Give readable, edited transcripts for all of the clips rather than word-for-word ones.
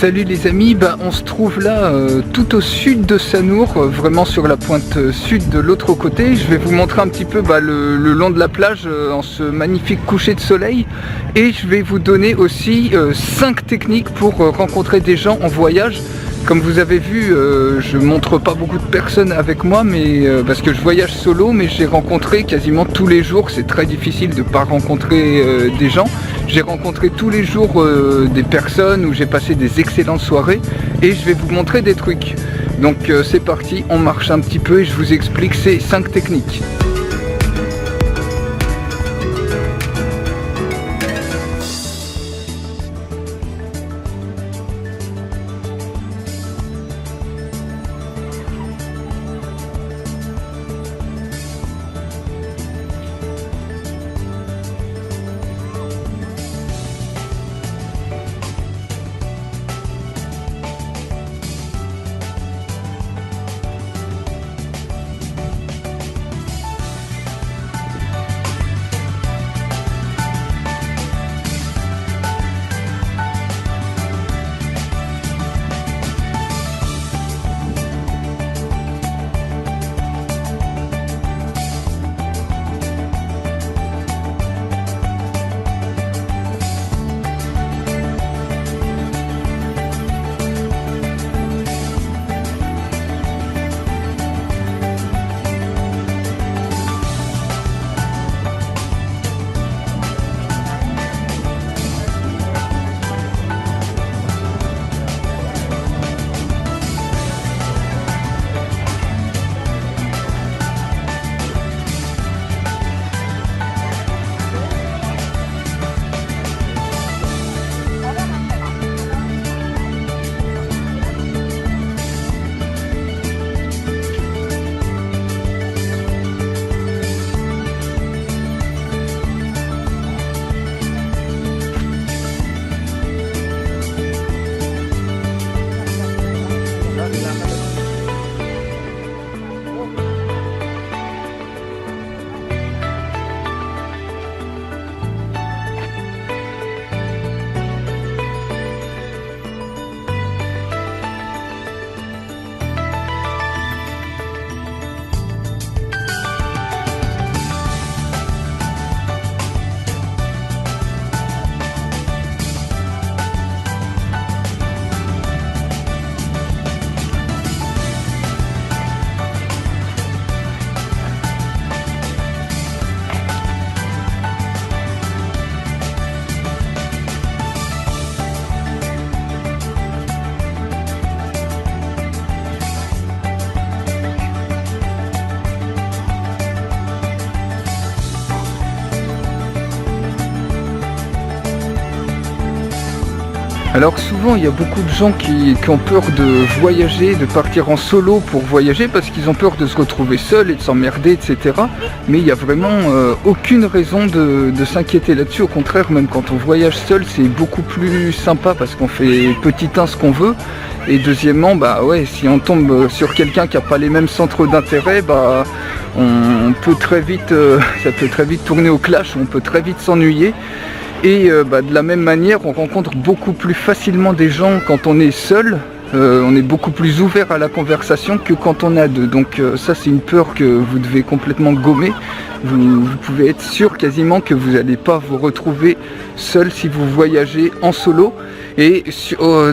Salut les amis, on se trouve là tout au sud de Sannour, vraiment sur la pointe sud de l'autre côté. Je vais vous montrer un petit peu le long de la plage en ce magnifique coucher de soleil. Et je vais vous donner aussi 5 techniques pour rencontrer des gens en voyage. Comme vous avez vu, je montre pas beaucoup de personnes avec moi, mais parce que je voyage solo, mais j'ai rencontré quasiment tous les jours. C'est très difficile de ne pas rencontrer des gens. J'ai rencontré tous les jours des personnes où j'ai passé des excellentes soirées et je vais vous montrer des trucs. Donc c'est parti, on marche un petit peu et je vous explique ces 5 techniques. Alors souvent il y a beaucoup de gens qui ont peur de voyager, de partir en solo pour voyager parce qu'ils ont peur de se retrouver seuls et de s'emmerder, etc. Mais il n'y a vraiment aucune raison de s'inquiéter là-dessus. Au contraire, même quand on voyage seul, c'est beaucoup plus sympa parce qu'on fait petit 1 ce qu'on veut. Et deuxièmement, si on tombe sur quelqu'un qui n'a pas les mêmes centres d'intérêt, on peut très vite, ça peut très vite tourner au clash, on peut très vite s'ennuyer. Et de la même manière, on rencontre beaucoup plus facilement des gens quand on est seul. On est beaucoup plus ouvert à la conversation que quand on est à deux. Donc ça, c'est une peur que vous devez complètement gommer. Vous pouvez être sûr quasiment que vous n'allez pas vous retrouver seul si vous voyagez en solo. Et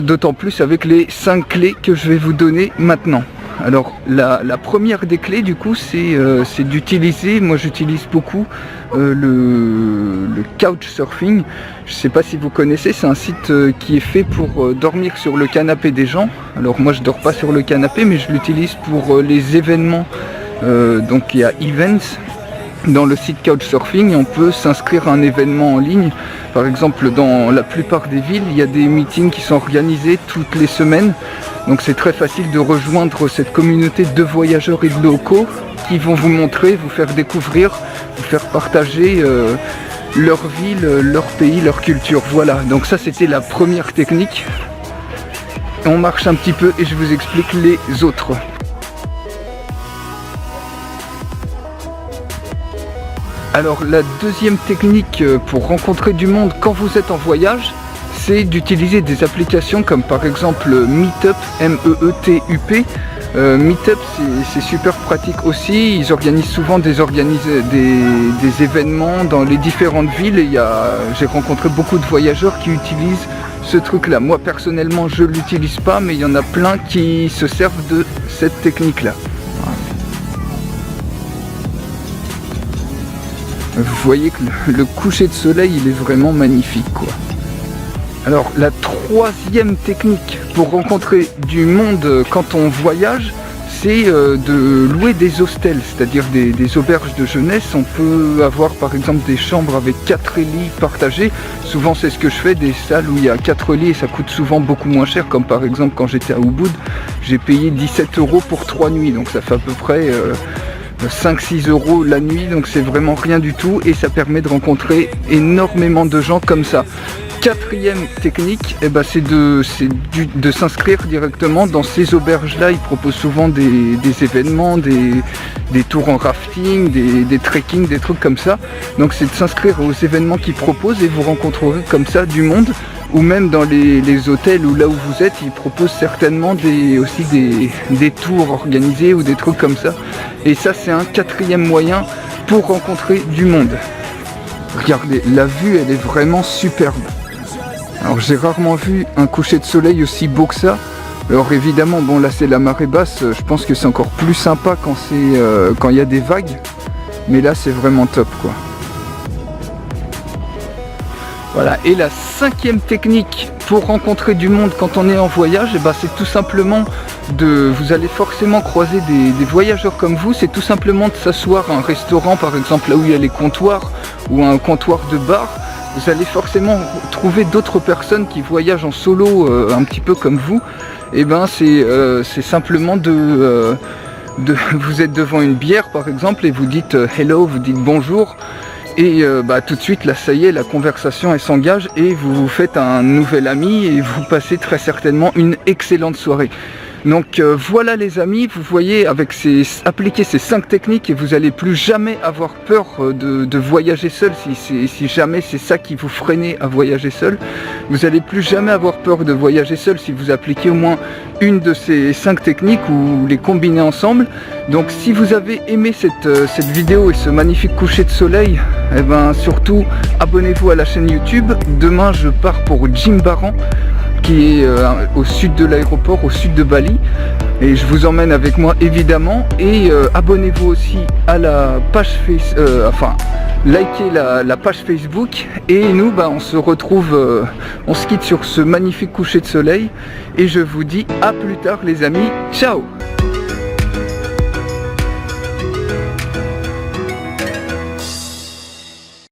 d'autant plus avec les 5 clés que je vais vous donner maintenant. Alors la première des clés du coup c'est d'utiliser, moi j'utilise beaucoup le couchsurfing. Je ne sais pas si vous connaissez, c'est un site qui est fait pour dormir sur le canapé des gens. Alors moi je dors pas sur le canapé mais je l'utilise pour les événements. Donc il y a Events dans le site Couchsurfing et on peut s'inscrire à un événement en ligne. Par exemple, dans la plupart des villes, il y a des meetings qui sont organisés toutes les semaines. Donc c'est très facile de rejoindre cette communauté de voyageurs et de locaux qui vont vous montrer, vous faire découvrir, vous faire partager leur ville, leur pays, leur culture. Voilà, donc ça c'était la première technique. On marche un petit peu et je vous explique les autres. Alors la deuxième technique pour rencontrer du monde quand vous êtes en voyage, c'est d'utiliser des applications comme par exemple Meetup, M-E-E-T-U-P. Meetup, c'est super pratique aussi. Ils organisent souvent des événements dans les différentes villes et j'ai rencontré beaucoup de voyageurs qui utilisent ce truc là. Moi personnellement je l'utilise pas, mais il y en a plein qui se servent de cette technique là. Vous voyez que le coucher de soleil il est vraiment magnifique quoi. Alors la troisième technique pour rencontrer du monde quand on voyage, c'est de louer des hostels, c'est-à-dire des auberges de jeunesse. On peut avoir par exemple des chambres avec 4 lits partagés. Souvent c'est ce que je fais, des salles où il y a 4 lits et ça coûte souvent beaucoup moins cher, comme par exemple quand j'étais à Ubud, j'ai payé 17 € pour 3 nuits, donc ça fait à peu près 5-6 € la nuit, donc c'est vraiment rien du tout et ça permet de rencontrer énormément de gens comme ça. Quatrième technique, c'est de s'inscrire directement dans ces auberges-là. Ils proposent souvent des événements, des tours en rafting, des trekking, des trucs comme ça. Donc c'est de s'inscrire aux événements qu'ils proposent et vous rencontrerez comme ça du monde. Ou même dans les hôtels ou là où vous êtes, ils proposent certainement aussi des tours organisés ou des trucs comme ça. Et ça c'est un quatrième moyen pour rencontrer du monde. Regardez, la vue elle est vraiment superbe. Alors j'ai rarement vu un coucher de soleil aussi beau que ça. Alors évidemment, bon là c'est la marée basse, je pense que c'est encore plus sympa quand il y a des vagues. Mais là c'est vraiment top quoi. Voilà, et la cinquième technique pour rencontrer du monde quand on est en voyage, c'est tout simplement vous allez forcément croiser des voyageurs comme vous, c'est tout simplement de s'asseoir à un restaurant par exemple là où il y a les comptoirs ou un comptoir de bar. Vous allez forcément trouver d'autres personnes qui voyagent en solo un petit peu comme vous. Et c'est simplement vous êtes devant une bière par exemple et vous dites hello, vous dites bonjour. Et tout de suite là ça y est, la conversation elle s'engage et vous vous faites un nouvel ami et vous passez très certainement une excellente soirée. Donc voilà les amis, vous voyez, appliquez ces 5 techniques et vous n'allez plus jamais avoir peur de voyager seul. Si jamais c'est ça qui vous freinait à voyager seul, vous n'allez plus jamais avoir peur de voyager seul si vous appliquez au moins une de ces 5 techniques ou les combinez ensemble. Donc si vous avez aimé cette vidéo et ce magnifique coucher de soleil, surtout abonnez-vous à la chaîne YouTube. Demain je pars pour Jimbaran, qui est au sud de l'aéroport, au sud de Bali, et je vous emmène avec moi évidemment. Et abonnez-vous aussi à la page likez la page Facebook, et nous on se retrouve, on se quitte sur ce magnifique coucher de soleil et je vous dis à plus tard les amis, ciao.